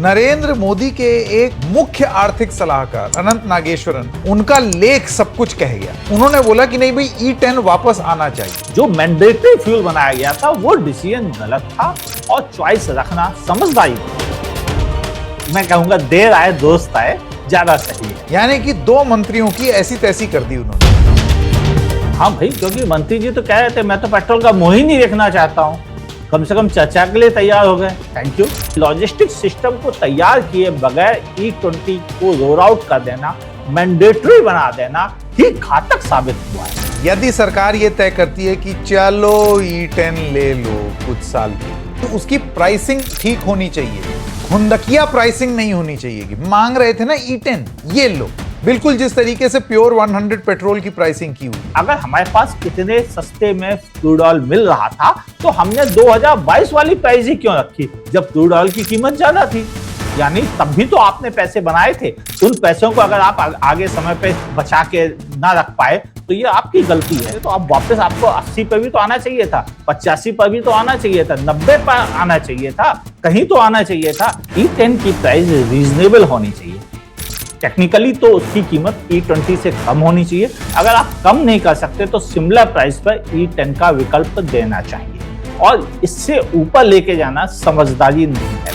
नरेंद्र मोदी के एक मुख्य आर्थिक सलाहकार अनंत नागेश्वरन, उनका लेख सब कुछ कह गया। उन्होंने बोला कि नहीं भाई, E10 वापस आना चाहिए। जो मैंडेटरी फ्यूल बनाया गया था वो डिसीजन गलत था और चॉइस रखना समझदारी थी। मैं कहूंगा देर आए दुरुस्त आए ज्यादा सही है। यानी कि 2 मंत्रियों की ऐसी तैसी कर दी उन्होंने। हाँ भाई, क्योंकि मंत्री जी तो कह रहे थे मैं तो पेट्रोल का मुंह ही नहीं देखना चाहता हूँ, कम से कम चर्चा के लिए तैयार हो गए। Thank you. लॉजिस्टिक्स सिस्टम को तैयार किए बगैर E20 को रोल आउट कर देना, मैंडेटरी बना देना ही घातक साबित हुआ है। यदि सरकार ये तय करती है कि चलो E10 ले लो कुछ साल की, तो उसकी प्राइसिंग ठीक होनी चाहिए। हुंदकिया प्राइसिंग नहीं होनी चाहिए कि मांग रहे थे ना E10 ये लो, बिल्कुल जिस तरीके से प्योर 100 पेट्रोल की प्राइसिंग की हुई। अगर हमारे पास इतने सस्ते में क्रूड ऑयल मिल रहा था तो हमने 2022 वाली प्राइस ही क्यों रखी जब क्रूड ऑयल की कीमत ज्यादा थी? यानी तब भी तो आपने पैसे बनाए थे। उन पैसों को अगर आप आगे समय पे बचा के ना रख पाए तो ये आपकी गलती है। तो अब वापस आपको 80 पर भी तो आना चाहिए था, 85 पर भी तो आना चाहिए था, 90 पर आना चाहिए था, कहीं तो आना चाहिए था। E10 की प्राइस रीजनेबल होनी चाहिए। टेक्निकली तो उसकी कीमत E20 से कम होनी चाहिए। अगर आप कम नहीं कर सकते तो सिमिलर प्राइस पर E10 का विकल्प देना चाहिए और इससे ऊपर लेके जाना समझदारी नहीं है।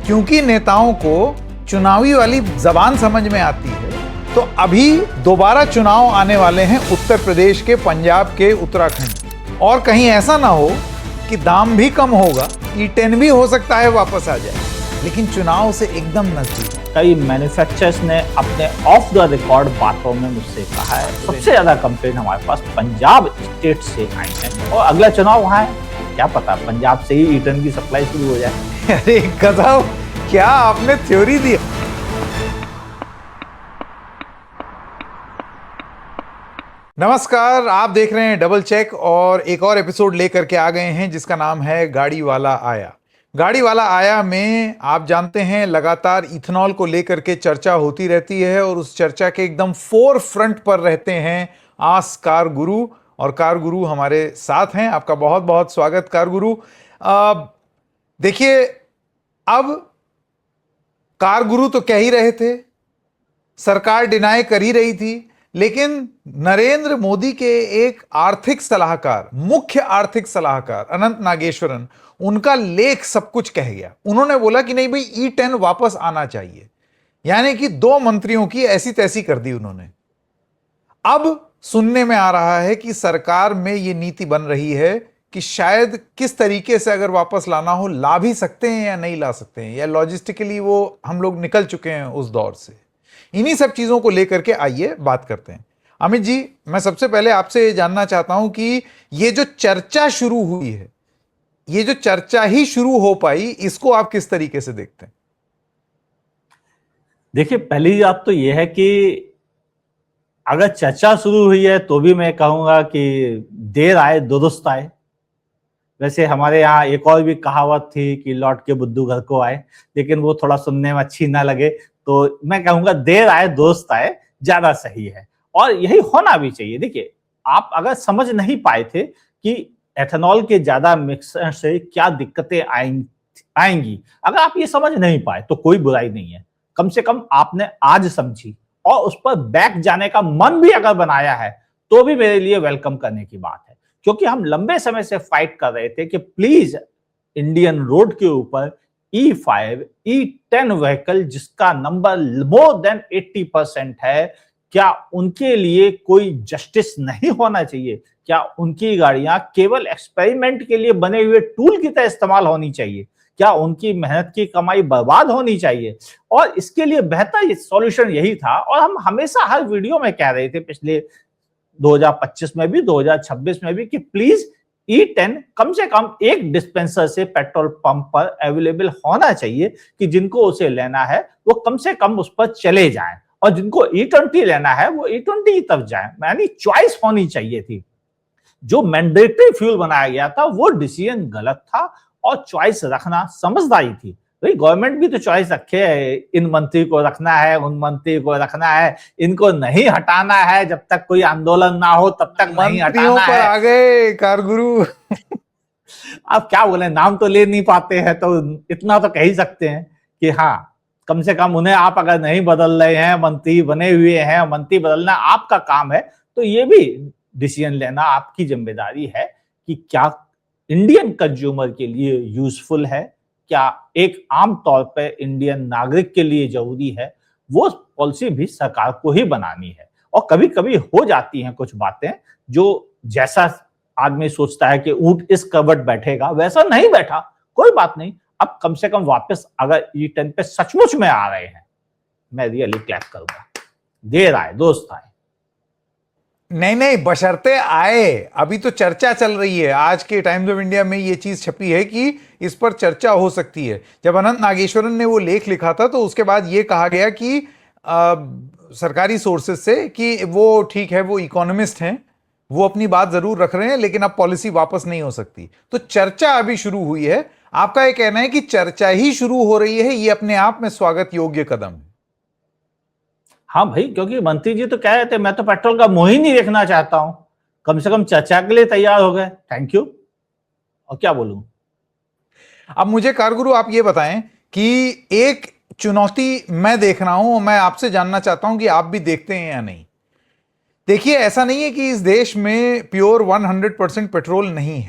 क्योंकि नेताओं को चुनावी वाली जबान समझ में आती है, तो अभी दोबारा चुनाव आने वाले हैं उत्तर प्रदेश के, पंजाब के, उत्तराखंड, और कहीं ऐसा ना हो कि दाम भी कम होगा, E10 भी हो सकता है वापस आ जाए, लेकिन चुनाव से एकदम नजदीक है। कई मैन्युफैक्चरर्स ने अपने ऑफ द रिकॉर्ड बातों में मुझसे कहा है सबसे ज्यादा कंप्लेंट हमारे पास पंजाब स्टेट से आई है और अगला चुनाव वहां है, क्या पता पंजाब से ही E10 की सप्लाई शुरू हो जाए। अरे गधा, क्या आपने थ्योरी दी। नमस्कार, आप देख रहे हैं डबल चेक और एक और एपिसोड लेकर के आ गए हैं जिसका नाम है गाड़ी वाला आया। गाड़ी वाला आया में आप जानते हैं लगातार इथेनॉल को लेकर के चर्चा होती रहती है और उस चर्चा के एकदम फोर फ्रंट पर रहते हैं आस कार गुरु, और कार गुरु हमारे साथ हैं। आपका बहुत बहुत स्वागत कार गुरु। देखिए, अब कार गुरु तो कह ही रहे थे, सरकार डिनाई कर ही रही थी, लेकिन नरेंद्र मोदी के एक आर्थिक सलाहकार, मुख्य आर्थिक सलाहकार अनंत नागेश्वरन, उनका लेख सब कुछ कह गया। उन्होंने बोला कि नहीं भाई, E10 वापस आना चाहिए। यानी कि 2 मंत्रियों की ऐसी तैसी कर दी उन्होंने। अब सुनने में आ रहा है कि सरकार में यह नीति बन रही है कि शायद किस तरीके से अगर वापस लाना हो, ला भी सकते हैं या नहीं ला सकते हैं, या लॉजिस्टिकली वो हम लोग निकल चुके हैं उस दौर से। इन्हीं सब चीजों को लेकर के आइए बात करते हैं। अमित जी, मैं सबसे पहले आपसे ये जानना चाहता हूं कि ये जो चर्चा शुरू हुई है, ये जो चर्चा ही शुरू हो पाई, इसको आप किस तरीके से देखते हैं? देखिए, पहली बात तो ये है कि अगर चर्चा शुरू हुई है तो भी मैं कहूंगा कि देर आए दुरुस्त आए। वैसे हमारे यहाँ एक और भी कहावत थी कि लौट के बुद्धू घर को आए, लेकिन वो थोड़ा सुनने में अच्छी ना लगे, तो मैं कहूंगा देर आए दुरुस्त आए ज्यादा सही है और यही होना भी चाहिए। देखिए, आप अगर समझ नहीं पाए थे कि एथेनॉल के ज्यादा मिक्सर से क्या दिक्कतें आएंगी, अगर आप ये समझ नहीं पाए तो कोई बुराई नहीं है। कम से कम आपने आज समझी और उस पर बैक जाने का मन भी अगर बनाया है तो भी मेरे लिए वेलकम करने की बात है, क्योंकि हम लंबे समय से फाइट कर रहे थे कि प्लीज इंडियन रोड के ऊपर E5, E10 व्हीकल जिसका नंबर मोर देन 80% है, क्या उनके लिए कोई जस्टिस नहीं होना चाहिए? क्या उनकी गाड़ियां केवल एक्सपेरिमेंट के लिए बने हुए टूल की तरह इस्तेमाल होनी चाहिए? क्या उनकी मेहनत की कमाई बर्बाद होनी चाहिए? और इसके लिए बेहतर सॉल्यूशन यही था और हम हमेशा हर वीडियो में कह रहे थे, पिछले 2025 में भी, 2026 में भी, कि प्लीज E10 कम से कम एक डिस्पेंसर से पेट्रोल पंप पर अवेलेबल होना चाहिए कि जिनको उसे लेना है वो कम से कम उस पर चले जाएं, और जिनको E20 लेना है वो E20 की तरफ जाएं। यानी चॉइस होनी चाहिए थी। जो मैंडेटरी फ्यूल बनाया गया था वो डिसीजन गलत था और चॉइस रखना समझदारी थी। भाई, गवर्नमेंट भी तो चॉइस रखे है, इन मंत्री को रखना है, उन मंत्री को रखना है, इनको नहीं हटाना है, जब तक कोई आंदोलन ना हो तब तक नहीं हटाना है। आ गए कारगुरु। अब क्या बोले, नाम तो ले नहीं पाते हैं तो इतना तो कह ही सकते हैं कि हाँ, कम से कम उन्हें आप अगर नहीं बदल रहे हैं, मंत्री बने हुए हैं, मंत्री बदलना आपका काम है, तो ये भी डिसीजन लेना आपकी जिम्मेदारी है कि क्या इंडियन कंज्यूमर के लिए यूजफुल है, क्या एक आम तौर पे इंडियन नागरिक के लिए जरूरी है। वो पॉलिसी भी सरकार को ही बनानी है। और कभी कभी हो जाती हैं कुछ बातें जो जैसा आदमी सोचता है कि ऊंट इस कवट बैठेगा, वैसा नहीं बैठा, कोई बात नहीं। अब कम से कम वापस अगर E10 पे सचमुच में आ रहे हैं, मैं रियली क्लैप करूंगा। देर आए दोस्त आए। नहीं नहीं, बशर्ते आए। अभी तो चर्चा चल रही है, आज के टाइम्स ऑफ इंडिया में ये चीज छपी है कि इस पर चर्चा हो सकती है। जब अनंत नागेश्वरन ने वो लेख लिखा था तो उसके बाद ये कहा गया कि सरकारी सोर्सेज से कि वो ठीक है, वो इकोनॉमिस्ट हैं, वो अपनी बात जरूर रख रहे हैं, लेकिन अब पॉलिसी वापस नहीं हो सकती। तो चर्चा अभी शुरू हुई है। आपका ये कहना है कि चर्चा ही शुरू हो रही है, ये अपने आप में स्वागत योग्य कदम है? हाँ भाई, क्योंकि मंत्री जी तो कह रहे थे मैं तो पेट्रोल का मुंह ही नहीं देखना चाहता हूं, कम से कम चर्चा के लिए तैयार हो गए। Thank you. और क्या बोलूं। अब मुझे कारगुरु आप ये बताएं कि एक चुनौती मैं देख रहा हूं, मैं आपसे जानना चाहता हूं कि आप भी देखते हैं या नहीं। देखिए, ऐसा नहीं है कि इस देश में प्योर 100% पेट्रोल नहीं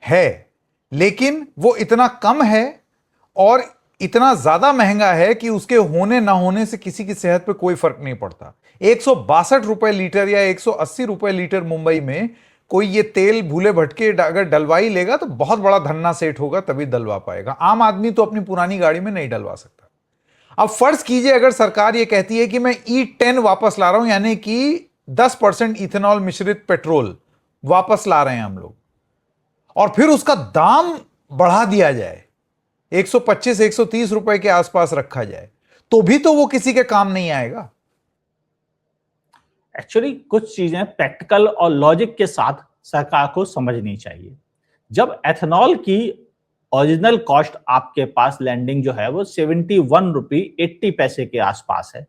है, लेकिन वो इतना कम है और इतना ज्यादा महंगा है कि उसके होने ना होने से किसी की सेहत पे कोई फर्क नहीं पड़ता। 162 रुपए लीटर या 180 रुपए लीटर मुंबई में कोई ये तेल भूले भटके अगर डलवा ही लेगा तो बहुत बड़ा धन्ना सेठ होगा, तभी डलवा पाएगा। आम आदमी तो अपनी पुरानी गाड़ी में नहीं डलवा सकता। अब फर्ज कीजिए अगर सरकार ये कहती है कि मैं E10 वापस ला रहा हूं, यानी कि 10% इथेनॉल मिश्रित पेट्रोल वापस ला रहे हैं हम लोग, और फिर उसका दाम बढ़ा दिया जाए, 125-130 रुपए के आसपास रखा जाए, तो भी तो वो किसी के काम नहीं आएगा। एक्चुअली कुछ चीजें प्रैक्टिकल और लॉजिक के साथ सरकार को समझनी चाहिए। जब एथेनॉल की ओरिजिनल कॉस्ट आपके पास लैंडिंग जो है वो 71 रुपये 80 पैसे के आसपास है,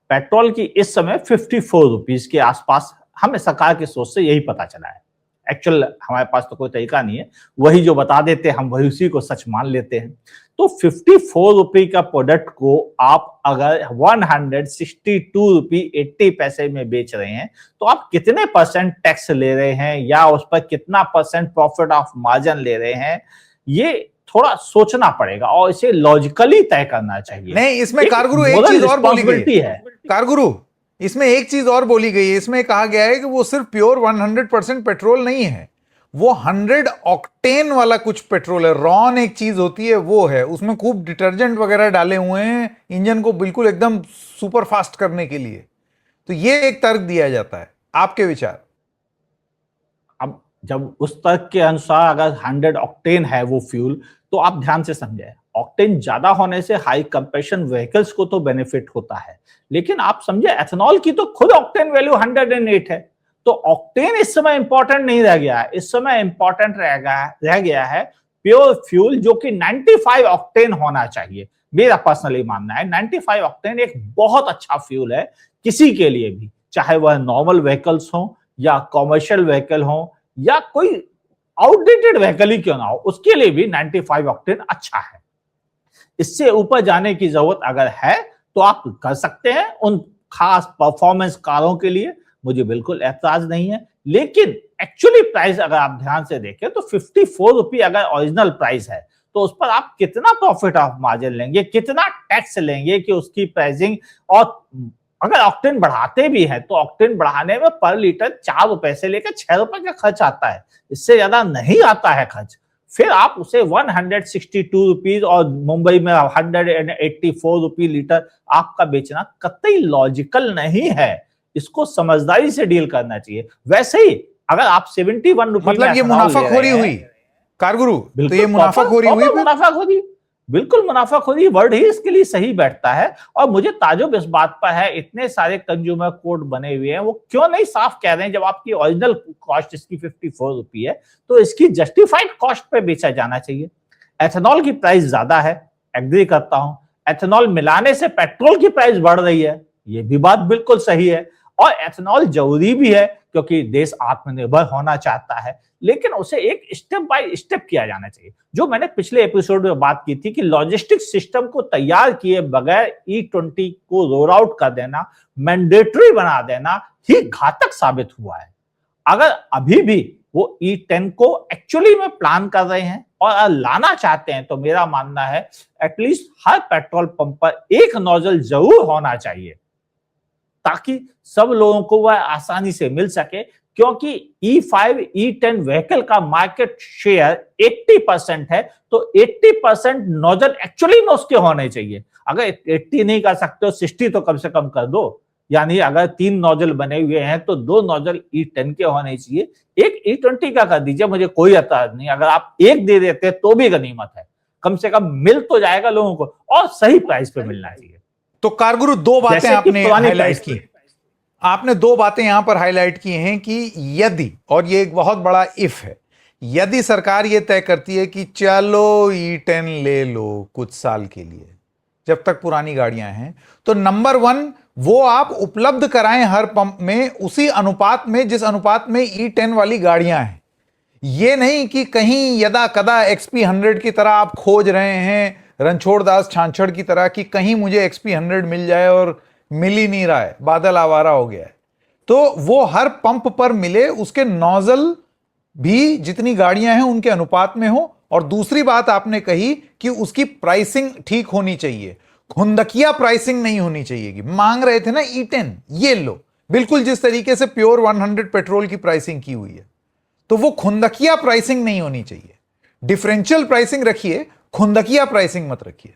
पेट्रोल की इस समय 54 रुपीज के आसपास, हमें सरकार की सोच से यही पता चला है। एक्चुअल हमारे पास तो कोई तरीका नहीं है, वही जो बता देते हम वही उसी को सच मान लेते हैं। तो 54 रुपये का प्रोडक्ट को आप अगर 162 रुपये 80 पैसे में बेच रहे हैं तो आप कितने परसेंट टैक्स ले रहे हैं या उस पर कितना परसेंट प्रॉफिट ऑफ मार्जिन ले रहे हैं, ये थोड़ा सोचना पड़ेगा और इसे लॉजिकली तय करना चाहिए। नहीं, इसमें कारगुरु एक चीज और बोली गई है। कारगुरु, इसमें एक चीज और बोली गई है। इसमें कहा गया है कि वो सिर्फ प्योर 100% पेट्रोल नहीं है, वो 100 ऑक्टेन वाला कुछ पेट्रोल है। रॉन एक चीज होती है, वो है, उसमें खूब डिटर्जेंट वगैरह डाले हुए हैं इंजन को बिल्कुल एकदम सुपर फास्ट करने के लिए। तो ये एक तर्क दिया जाता है, आपके विचार? अब जब उस तर्क के अनुसार अगर 100 ऑक्टेन है वो फ्यूल, तो आप ध्यान से समझे, ऑक्टेन ज्यादा होने से हाई कंप्रेशन व्हीकल्स को तो बेनिफिट होता है, लेकिन आप समझे एथेनॉल की तो खुद ऑक्टेन वैल्यू 108 है। तो ऑक्टेन इस समय इंपॉर्टेंट नहीं रह गया है, इस समय इंपॉर्टेंट रह गया है प्योर फ्यूल जो कि 95 ऑक्टेन होना चाहिए। मेरा पर्सनली मानना है 95 ऑक्टेन एक बहुत अच्छा फ्यूल है किसी के लिए भी, चाहे वह नॉर्मल व्हीकल्स हो या कॉमर्शियल व्हीकल हो या कोई आउटडेटेड व्हीकल ही क्यों ना हो, उसके लिए भी 95 ऑक्टेन अच्छा है। इससे ऊपर जाने की जरूरत अगर है तो आप कर सकते हैं उन खास परफॉर्मेंस कारों के लिए, मुझे बिल्कुल एतराज नहीं है। लेकिन एक्चुअली प्राइस अगर आप ध्यान से देखें तो 54 रुपये अगर ओरिजिनल प्राइस है तो उस पर आप कितना प्रॉफिट ऑफ मार्जिन लेंगे, कितना टैक्स लेंगे कि उसकी प्राइसिंग, और अगर ऑक्टेन बढ़ाते भी हैं तो ऑक्टेन बढ़ाने में पर लीटर 4 रुपए से लेकर 6 रुपए का खर्च आता है, इससे ज्यादा नहीं आता है खर्च। फिर आप उसे 162 रुपीज और मुंबई में 184 रुपये लीटर आपका बेचना कतई लॉजिकल नहीं है, इसको समझदारी से डील करना चाहिए। वैसे ही अगर आप 71 रुपये, मतलब ये मुनाफाखोरी हुई कारगुरु, तो ये मुनाफाखोरी हुई, मुनाफाखोरी, बिल्कुल मुनाफाखोरी वर्ड ही इसके लिए सही बैठता है। और मुझे ताजुब इस बात पर है, इतने सारे कंज्यूमर कोड बने हुए हैं, वो क्यों नहीं साफ कह रहे हैं जब आपकी ओरिजिनल कॉस्ट इसकी 54 रुपये है तो इसकी जस्टिफाइड कॉस्ट पे बेचा जाना चाहिए। एथेनॉल की प्राइस ज्यादा है, एग्री करता हूं। एथेनॉल मिलाने से पेट्रोल की प्राइस बढ़ रही है, ये भी बात बिल्कुल सही है। और एथेनॉल जरूरी भी है क्योंकि देश आत्मनिर्भर होना चाहता है, लेकिन उसे एक स्टेप बाय स्टेप किया जाना चाहिए। जो मैंने पिछले एपिसोड में बात की थी कि लॉजिस्टिक सिस्टम को तैयार किए बगैर E20 को रोल आउट कर देना, मैंडेटरी बना देना ही घातक साबित हुआ है। अगर अभी भी वो E10 को एक्चुअली में प्लान कर रहे हैं और लाना चाहते हैं तो मेरा मानना है एटलीस्ट हर पेट्रोल पंप पर एक नोजल जरूर होना चाहिए ताकि सब लोगों को वह आसानी से मिल सके, क्योंकि E5 E10 व्हीकल का मार्केट शेयर 80% है, तो 80% नोजल एक्चुअली में उसके होने चाहिए। अगर 80 नहीं कर सकते हो 60 तो कम से कम कर दो। यानी अगर 3 नोजल बने हुए हैं तो 2 नोजल E10 के होने चाहिए, एक E20 का कर दीजिए, मुझे कोई एतराज नहीं। अगर आप एक दे देते तो भी गनीमत है, कम से कम मिल तो जाएगा लोगों को और सही प्राइस पे मिलना चाहिए। तो कारगुरु दो बातें आपने हाईलाइट की, आपने दो बातें यहां पर हाईलाइट की हैं कि यदि, और ये एक बहुत बड़ा इफ है, यदि सरकार ये तय करती है कि चलो E10 ले लो कुछ साल के लिए जब तक पुरानी गाड़ियां हैं, तो नंबर 1 वो आप उपलब्ध कराएं हर पंप में उसी अनुपात में जिस अनुपात में E10 वाली गाड़ियां हैं। ये नहीं कि कहीं यदा कदा XP100 की तरह आप खोज रहे हैं, रणछोड़ दास छाछड़ की तरह, कि कहीं मुझे XP100 मिल जाए और मिल ही नहीं रहा है, बादल आवारा हो गया है। तो वो हर पंप पर मिले, उसके नोजल भी जितनी गाड़ियां हैं उनके अनुपात में हो। और दूसरी बात आपने कही कि उसकी प्राइसिंग ठीक होनी चाहिए, खुंदकिया प्राइसिंग नहीं होनी चाहिए। कि मांग रहे थे ना E10, ये लो, बिल्कुल जिस तरीके से प्योर 100 पेट्रोल की प्राइसिंग की हुई है, तो वो खुंदकिया प्राइसिंग नहीं होनी चाहिए। डिफरेंशियल प्राइसिंग रखिए, खुंदकिया प्राइसिंग मत रखिए।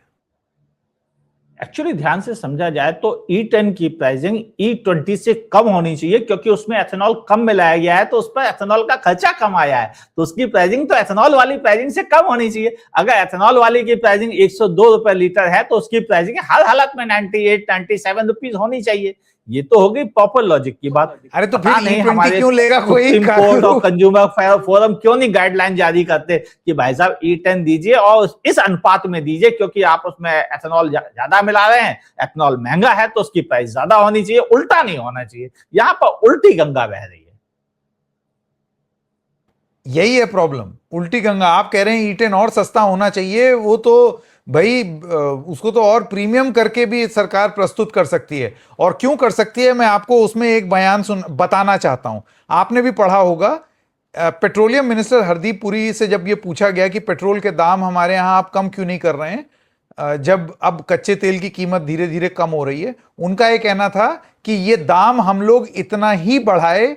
एक्चुअली ध्यान से समझा जाए तो E10 की प्राइसिंग E20 से कम होनी चाहिए, क्योंकि उसमें एथेनॉल कम मिलाया गया है तो उस पर एथेनॉल का खर्चा कम आया है, तो उसकी प्राइसिंग तो एथेनॉल वाली प्राइसिंग से कम होनी चाहिए। अगर एथेनॉल वाली की प्राइसिंग 102 रुपए लीटर है तो उसकी प्राइसिंग हर हालत में 98 97 रुपीज होनी चाहिए। ये तो हो गई प्रॉपर लॉजिक की बात। अरे तो फिर नहीं, E20 हमारे क्यों लेगा कोई? सुप्रीम कोर्ट और कंज्यूमर फोरम क्यों नहीं गाइडलाइन जारी करते कि भाई साहब E10 दीजिए और इस अनुपात में दीजिए, क्योंकि आप उसमें एथेनॉल ज्यादा मिला रहे हैं, एथेनॉल महंगा है तो उसकी प्राइस ज्यादा होनी चाहिए, उल्टा नहीं होना चाहिए। यहां पर उल्टी गंगा बह रही है। यही है प्रॉब्लम, उल्टी गंगा। आप कह रहे हैं E10 और सस्ता होना चाहिए, वो तो भाई उसको तो और प्रीमियम करके भी सरकार प्रस्तुत कर सकती है। और क्यों कर सकती है, मैं आपको उसमें एक बयान बताना चाहता हूं। आपने भी पढ़ा होगा, पेट्रोलियम मिनिस्टर हरदीप पुरी से जब ये पूछा गया कि पेट्रोल के दाम हमारे यहाँ आप कम क्यों नहीं कर रहे हैं, जब अब कच्चे तेल की कीमत धीरे धीरे कम हो रही है, उनका ये कहना था कि ये दाम हम लोग इतना ही बढ़ाए,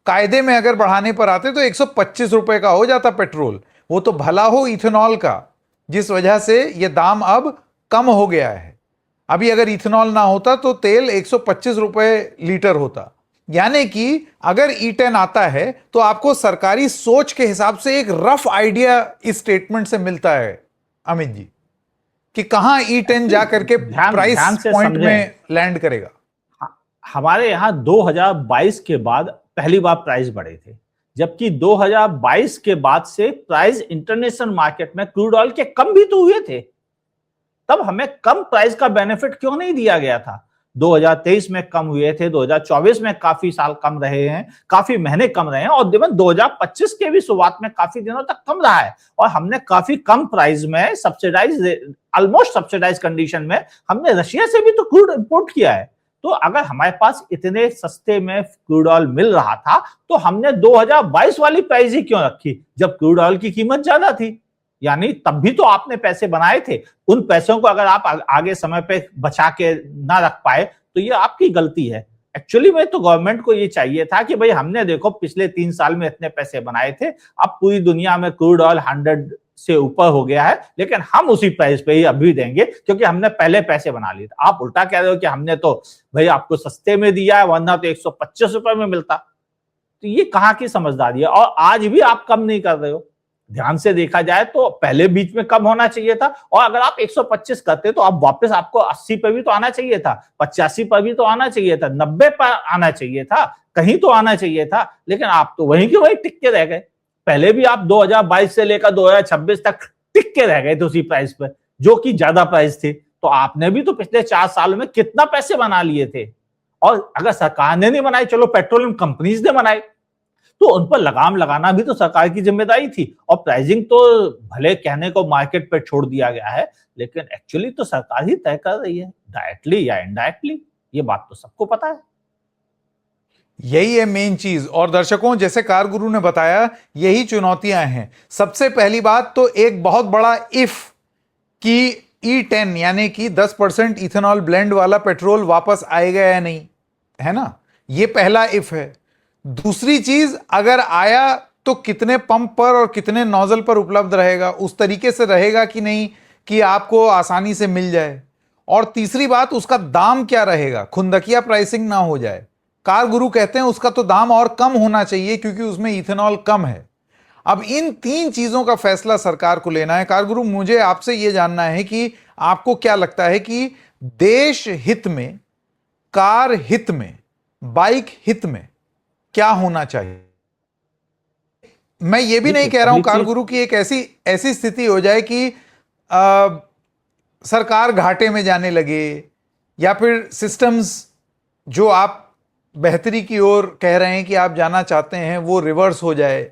कायदे में अगर बढ़ाने पर आते तो 125 रुपए का हो जाता पेट्रोल, वो तो भला हो इथेनॉल का, जिस वजह से ये दाम अब कम हो गया है। अभी अगर इथेनॉल ना होता तो तेल 125 रुपए लीटर होता। यानी कि अगर E10 आता है तो आपको सरकारी सोच के हिसाब से एक रफ आइडिया इस स्टेटमेंट से मिलता है अमित जी, कि कहां E10 जाकर के प्राइस पॉइंट में लैंड करेगा। हमारे यहां 2022 के बाद पहली बार प्राइस बढ़े थे, जबकि 2022 के बाद से प्राइस इंटरनेशनल मार्केट में क्रूड ऑयल के कम भी तो हुए थे। तब हमें कम प्राइस का बेनिफिट क्यों नहीं दिया गया था? 2023 में कम हुए थे, 2024 में काफी साल कम रहे हैं, काफी महीने कम रहे हैं, और 2025 के भी शुरुआत में काफी दिनों तक कम रहा है। और हमने काफी कम प्राइस में सब्सिडाइज, ऑलमोस्ट सब्सिडाइज कंडीशन में हमने रशिया से भी तो क्रूड इंपोर्ट किया है। तो अगर हमारे पास इतने सस्ते में क्रूड ऑयल मिल रहा था तो हमने 2022 वाली प्राइस ही क्यों रखी जब क्रूड ऑयल की कीमत ज्यादा थी? यानी तब भी तो आपने पैसे बनाए थे, उन पैसों को अगर आप आगे समय पे बचा के ना रख पाए तो ये आपकी गलती है। एक्चुअली में तो गवर्नमेंट को ये चाहिए था कि भाई हमने देखो पिछले 3 साल में इतने पैसे बनाए थे, अब पूरी दुनिया में क्रूड ऑयल 100 से ऊपर हो गया है, लेकिन हम उसी प्राइस पे ही अभी देंगे क्योंकि हमने पहले पैसे बना लिए थे। आप उल्टा कह रहे हो कि हमने तो भाई आपको सस्ते में दिया है, वरना तो 125 रुपए में मिलता। तो ये कहाँ की समझदारी है? और आज भी आप कम नहीं कर रहे हो। ध्यान से देखा जाए तो पहले बीच में कम होना चाहिए था, और अगर आप 125 करते तो आप वापस आपको 80 पर भी तो आना चाहिए था, 85 पर भी तो आना चाहिए था, 90 पर आना चाहिए था, कहीं तो आना चाहिए था। लेकिन आप तो वहीं के वहीं टिक के रह गए। पहले भी आप 2022 से लेकर 2026 तक टिक के रह गए थे उसी प्राइस पर, जो कि ज्यादा प्राइस थी। तो आपने भी तो पिछले 4 साल में कितना पैसे बना लिए थे, और अगर सरकार ने नहीं बनाई, चलो पेट्रोलियम कंपनीज ने बनाई, तो उन पर लगाम लगाना भी तो सरकार की जिम्मेदारी थी। और प्राइसिंग तो भले कहने को मार्केट पे छोड़ दिया गया है, लेकिन एक्चुअली तो सरकार ही तय कर रही है, डायरेक्टली या इनडायरेक्टली, ये बात तो सबको पता है। यही है मेन चीज। और दर्शकों, जैसे कार गुरु ने बताया, यही चुनौतियां हैं। सबसे पहली बात तो एक बहुत बड़ा इफ कि E10 यानी कि 10% इथेनॉल ब्लेंड वाला पेट्रोल वापस आएगा या नहीं, है ना, ये पहला इफ है। दूसरी चीज, अगर आया तो कितने पंप पर और कितने नोजल पर उपलब्ध रहेगा, उस तरीके से रहेगा कि नहीं कि आपको आसानी से मिल जाए। और तीसरी बात, उसका दाम क्या रहेगा, खुंदकिया प्राइसिंग ना हो जाए। कार गुरु कहते हैं उसका तो दाम और कम होना चाहिए क्योंकि उसमें इथेनॉल कम है। अब इन तीन चीजों का फैसला सरकार को लेना है। कार गुरु, मुझे आपसे यह जानना है कि आपको क्या लगता है कि देश हित में, कार हित में, बाइक हित में क्या होना चाहिए? मैं ये भी नहीं कह रहा हूं कार गुरु की एक ऐसी स्थिति हो जाए कि सरकार घाटे में जाने लगे, या फिर सिस्टम्स जो आप बेहतरी की ओर कह रहे हैं कि आप जाना चाहते हैं वो रिवर्स हो जाए।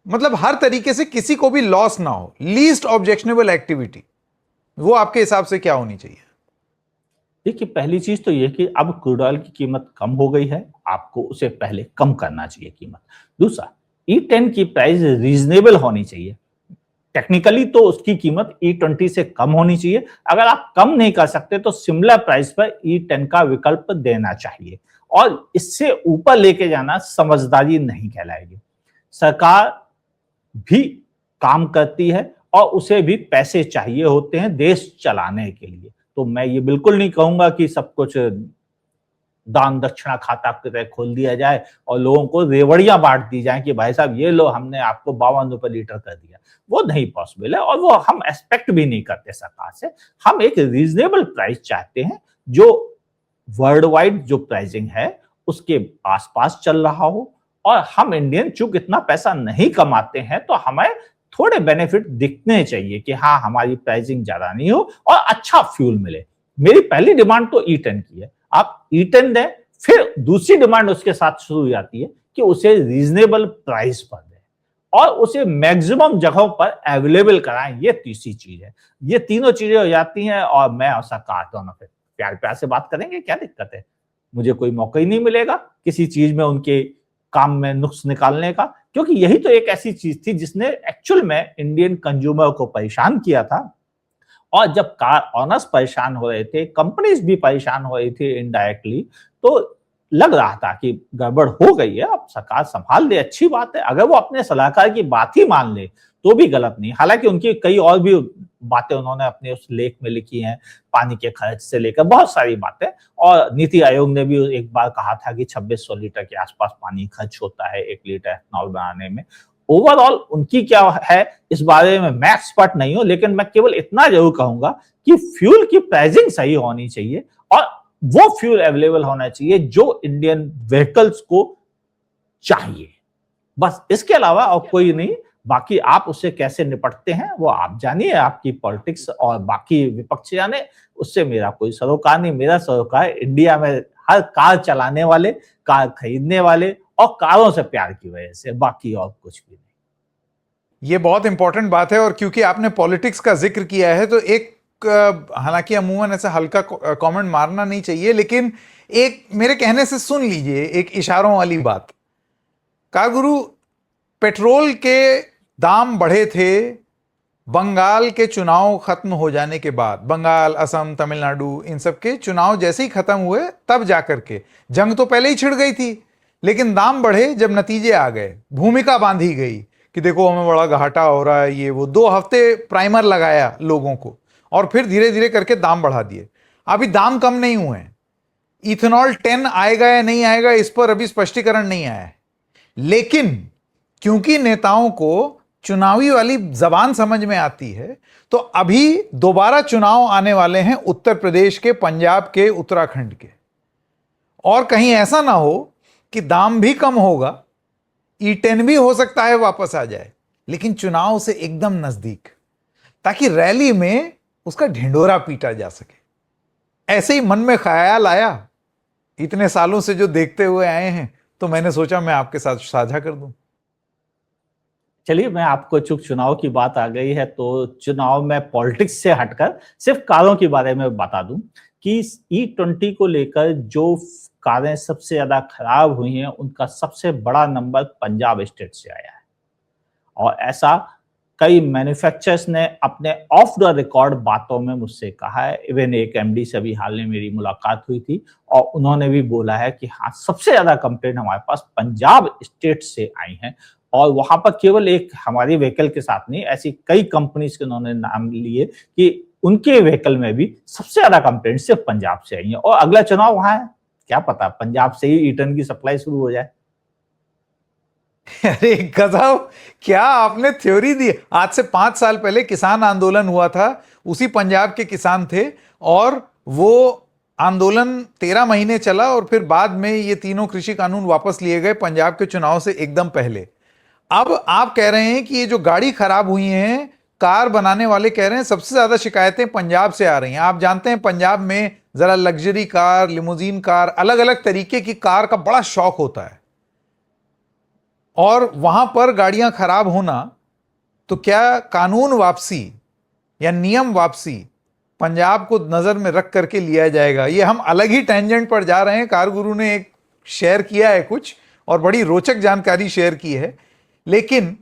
मतलब हर तरीके से किसी को भी लॉस ना हो, लीस्ट ऑब्जेक्शनेबल एक्टिविटी, वो आपके हिसाब से क्या होनी चाहिए? देखिए, पहली चीज तो यह कि अब क्रूड ऑयल की कीमत कम हो गई है, आपको उसे पहले कम करना चाहिए कीमत। दूसरा, E10 की प्राइस रीजनेबल होनी चाहिए। टेक्निकली तो उसकी कीमत E20 से कम होनी चाहिए। अगर आप कम नहीं कर सकते तो सिमिलर प्राइस पर E10 का विकल्प देना चाहिए, और इससे ऊपर लेके जाना समझदारी नहीं कहलाएगी। सरकार भी काम करती है और उसे भी पैसे चाहिए होते हैं देश चलाने के लिए। तो मैं ये बिल्कुल नहीं कहूंगा कि सब कुछ दान दक्षिणा खाता खोल दिया जाए और लोगों को रेवड़ियां बांट दी जाए कि भाई साहब ये लो, हमने आपको 52 रुपए लीटर कर दिया। वो नहीं पॉसिबल है, और वो हम एक्सपेक्ट भी नहीं करते सरकार से। हम एक रीजनेबल प्राइस चाहते हैं जो वर्ल्ड वाइड जो प्राइसिंग है उसके आसपास चल रहा हो। और हम इंडियन चूंकि इतना पैसा नहीं कमाते हैं तो हमें थोड़े बेनिफिट दिखने चाहिए कि हाँ, हमारी प्राइसिंग ज्यादा नहीं हो और अच्छा फ्यूल मिले। मेरी पहली डिमांड तो E10 की है, आप E10 दें। फिर दूसरी डिमांड उसके साथ शुरू हो जाती है कि उसे रीजनेबल प्राइस पर दें और उसे मैक्सिमम जगहों पर अवेलेबल कराएं। ये तीसरी चीज है। ये तीनों चीजें हो जाती हैं और मैं और सरकार दोनों पे प्यार प्यार से बात करेंगे, क्या दिक्कत है? मुझे कोई मौका ही नहीं मिलेगा किसी चीज में उनके काम में नुक्स निकालने का, क्योंकि यही तो एक ऐसी चीज थी जिसने एक्चुअल में इंडियन कंज्यूमर को परेशान किया था। और जब कार ऑनर्स परेशान हो रहे थे, कंपनीज भी परेशान हो रही थी इनडायरेक्टली, तो लग रहा था कि गड़बड़ हो गई है, अब सरकार संभाल ले, अच्छी बात है। अगर वो अपने सलाहकार की बात ही मान ले तो भी गलत नहीं। हालांकि उनकी कई और भी बातें उन्होंने अपने उस लेख में लिखी हैं, पानी के खर्च से लेकर बहुत सारी बातें। और नीति आयोग ने भी एक बार कहा था कि 2600 लीटर के आसपास पानी खर्च होता है 1 लीटर एथनॉल बनाने में। ओवरऑल उनकी क्या है इस बारे में मैं एक्सपर्ट नहीं हूं, लेकिन मैं केवल इतना जरूर कहूंगा कि फ्यूल की प्राइसिंग सही होनी चाहिए और वो फ्यूल अवेलेबल होना चाहिए जो इंडियन व्हीकल्स को चाहिए। बस इसके अलावा और कोई नहीं। बाकी आप उससे कैसे निपटते हैं वो आप जानिए, आपकी पॉलिटिक्स और बाकी विपक्ष जाने, उससे मेरा कोई सरोकार नहीं। मेरा सरोकार इंडिया में हर कार चलाने वाले, कार खरीदने वाले और कारों से प्यार की वजह से, बाकी और कुछ भी नहीं। ये बहुत इंपॉर्टेंट बात है। और क्योंकि आपने पॉलिटिक्स का जिक्र किया है तो एक, हालांकि अमूमन ऐसा हल्का कमेंट मारना नहीं चाहिए, लेकिन एक मेरे कहने से सुन लीजिए, एक इशारों वाली बात। कार गुरु, पेट्रोल के दाम बढ़े थे बंगाल के चुनाव खत्म हो जाने के बाद। बंगाल, असम, तमिलनाडु, इन सब के चुनाव जैसे ही खत्म हुए तब जाकर के, जंग तो पहले ही छिड़ गई थी, लेकिन दाम बढ़े जब नतीजे आ गए, भूमिका बांधी गई कि देखो हमें बड़ा घाटा हो रहा है, ये वो। 2 हफ्ते प्राइमर लगाया लोगों को और फिर धीरे धीरे करके दाम बढ़ा दिए। अभी दाम कम नहीं हुए हैं। इथेनॉल 10 आएगा या नहीं आएगा इस पर अभी स्पष्टीकरण नहीं आया है, लेकिन क्योंकि नेताओं को चुनावी वाली जबान समझ में आती है, तो अभी दोबारा चुनाव आने वाले हैं उत्तर प्रदेश के, पंजाब के, उत्तराखंड के। और कहीं ऐसा ना हो कि दाम भी कम होगा, E10 भी हो सकता है वापस आ जाए, लेकिन चुनाव से एकदम नजदीक, ताकि रैली में उसका ढिंढोरा पीटा जा सके। ऐसे ही मन में ख्याल आया इतने सालों से जो देखते हुए आए हैं, तो मैंने सोचा मैं आपके साथ साझा कर दूं। चलिए, मैं आपको चूंकि चुनाव की बात आ गई है तो चुनाव में पॉलिटिक्स से हटकर सिर्फ कारों के बारे में बता दूं कि E20 को लेकर जो कारें सबसे ज्यादा खराब हुई हैं उनका सबसे बड़ा नंबर पंजाब स्टेट से आया है। और ऐसा कई मैन्युफैक्चरर्स ने अपने ऑफ द रिकॉर्ड बातों में मुझसे कहा है। इवन एक एमडी से भी हाल में मेरी मुलाकात हुई थी और उन्होंने भी बोला है कि हाँ, सबसे ज्यादा कंप्लेंट हमारे पास पंजाब स्टेट से आई हैं। और वहां पर केवल एक हमारी व्हीकल के साथ नहीं, ऐसी कई कंपनीज के उन्होंने नाम लिए कि उनके व्हीकल में भी सबसे ज्यादा कंप्लेंट सिर्फ पंजाब से आई है। और अगला चुनाव वहां है, क्या पता पंजाब से ही E10 की सप्लाई शुरू हो जाए। अरे गजब, क्या आपने थ्योरी दी। आज से 5 साल पहले किसान आंदोलन हुआ था, उसी पंजाब के किसान थे, और वो आंदोलन 13 महीने चला और फिर बाद में ये तीनों कृषि कानून वापस लिए गए पंजाब के चुनाव से एकदम पहले। अब आप कह रहे हैं कि ये जो गाड़ी खराब हुई हैं, कार बनाने वाले कह रहे हैं सबसे ज्यादा शिकायतें पंजाब से आ रही हैं। आप जानते हैं पंजाब में जरा लग्जरी कार, लिमोजीन कार, अलग अलग तरीके की कार का बड़ा शौक होता है, और वहां पर गाड़ियां खराब होना, तो क्या कानून वापसी या नियम वापसी पंजाब को नजर में रख करके लिया जाएगा? ये हम अलग ही टेंजेंट पर जा रहे हैं। कार गुरु ने एक शेयर किया है कुछ, और बड़ी रोचक जानकारी शेयर की है, लेकिन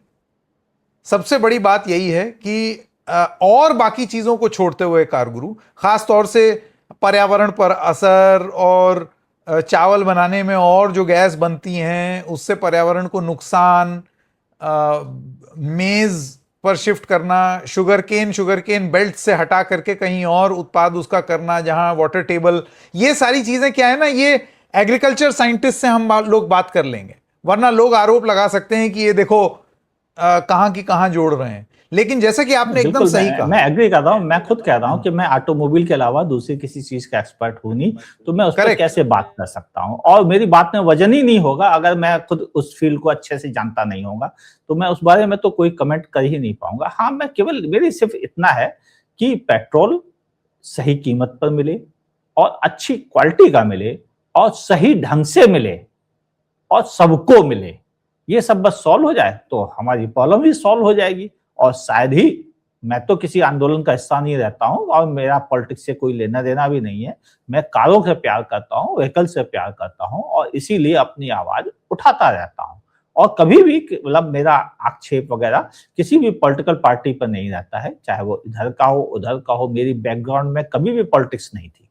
सबसे बड़ी बात यही है कि और बाकी चीजों को छोड़ते हुए कार गुरु, खास तौर से पर्यावरण पर असर, और चावल बनाने में और जो गैस बनती हैं उससे पर्यावरण को नुकसान, मेज पर शिफ्ट करना, शुगर केन बेल्ट से हटा करके कहीं और उत्पाद उसका करना जहां वाटर टेबल, ये सारी चीजें क्या है ना, ये एग्रीकल्चर साइंटिस्ट से हम लोग बात कर लेंगे, वरना लोग आरोप लगा सकते हैं कि ये देखो कहां की कहां जोड़ रहे हैं। लेकिन जैसे कि आपने एकदम सही कहा, मैं एग्री कर रहा हूं। मैं खुद कह रहा हूं कि मैं ऑटोमोबाइल के अलावा दूसरी किसी चीज का एक्सपर्ट हूं नहीं, तो मैं उस पर कैसे बात कर सकता हूं, और मेरी बात में वजन ही नहीं होगा अगर मैं खुद उस फील्ड को अच्छे से जानता नहीं होगा, तो मैं उस बारे में तो कोई कमेंट कर ही नहीं पाऊंगा। हाँ, मैं केवल, मेरी सिर्फ इतना है कि पेट्रोल सही कीमत पर मिले और अच्छी क्वालिटी का मिले और सही ढंग से मिले और सबको मिले, ये सब बस सॉल्व हो जाए तो हमारी प्रॉब्लम भी सॉल्व हो जाएगी। और शायद ही, मैं तो किसी आंदोलन का हिस्सा नहीं रहता हूं और मेरा पॉलिटिक्स से कोई लेना देना भी नहीं है। मैं कारों से प्यार करता हूं, व्हीकल से प्यार करता हूं, और इसीलिए अपनी आवाज उठाता रहता हूं। और कभी भी मतलब मेरा आक्षेप वगैरह किसी भी पॉलिटिकल पार्टी पर नहीं रहता है, चाहे वो इधर का हो उधर का हो। मेरी बैकग्राउंड में कभी भी पॉलिटिक्स नहीं थी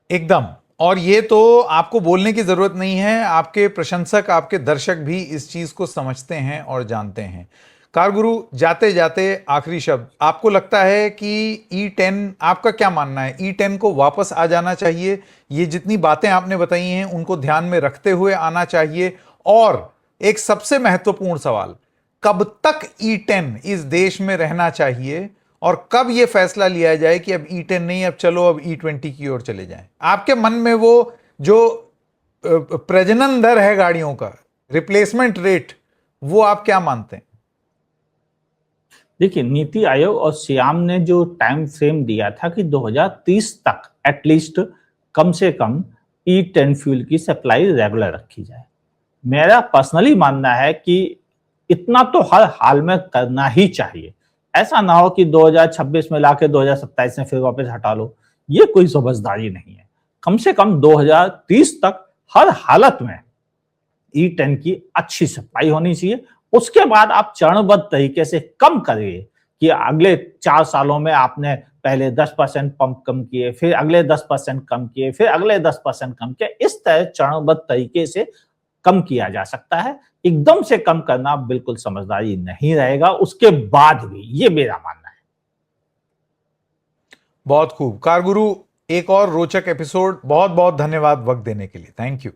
एकदम। और ये तो आपको बोलने की जरूरत नहीं है, आपके प्रशंसक, आपके दर्शक भी इस चीज को समझते हैं और जानते हैं। कारगुरु, जाते जाते आखिरी शब्द, आपको लगता है कि E10, आपका क्या मानना है, E10 को वापस आ जाना चाहिए? ये जितनी बातें आपने बताई हैं उनको ध्यान में रखते हुए आना चाहिए? और एक सबसे महत्वपूर्ण सवाल, कब तक E10 इस देश में रहना चाहिए, और कब यह फैसला लिया जाए कि अब E10 नहीं, अब चलो अब E20 की ओर चले जाएं? आपके मन में वो जो प्रजनन दर है गाड़ियों का, रिप्लेसमेंट रेट, वो आप क्या मानते हैं? देखिए, नीति आयोग और श्याम ने जो टाइम फ्रेम दिया था कि 2030 तक एटलीस्ट कम से कम E10 फ्यूल की सप्लाई रेगुलर रखी जाए। मेरा पर्सनली मानना है कि इतना तो हर हाल में करना ही चाहिए। ऐसा ना हो कि 2026 में लाके 2027 में फिर वापस हटा लो, ये कोई समझदारी नहीं है। कम से कम 2030 तक हर हालत में E10 की अच्छी सप्लाई होनी चाहिए। उसके बाद आप चरणबद्ध तरीके से कम करिए कि अगले 4 सालों में आपने पहले 10% पंप कम किए, फिर अगले 10% कम किए, फिर अगले 10% कम किए। इस तरह चरणबद्ध तरीके से कम किया जा सकता है। एकदम से कम करना बिल्कुल समझदारी नहीं रहेगा उसके बाद भी, ये मेरा मानना है। बहुत खूब कारगुरु, एक और रोचक एपिसोड। बहुत बहुत धन्यवाद वक्त देने के लिए। Thank you.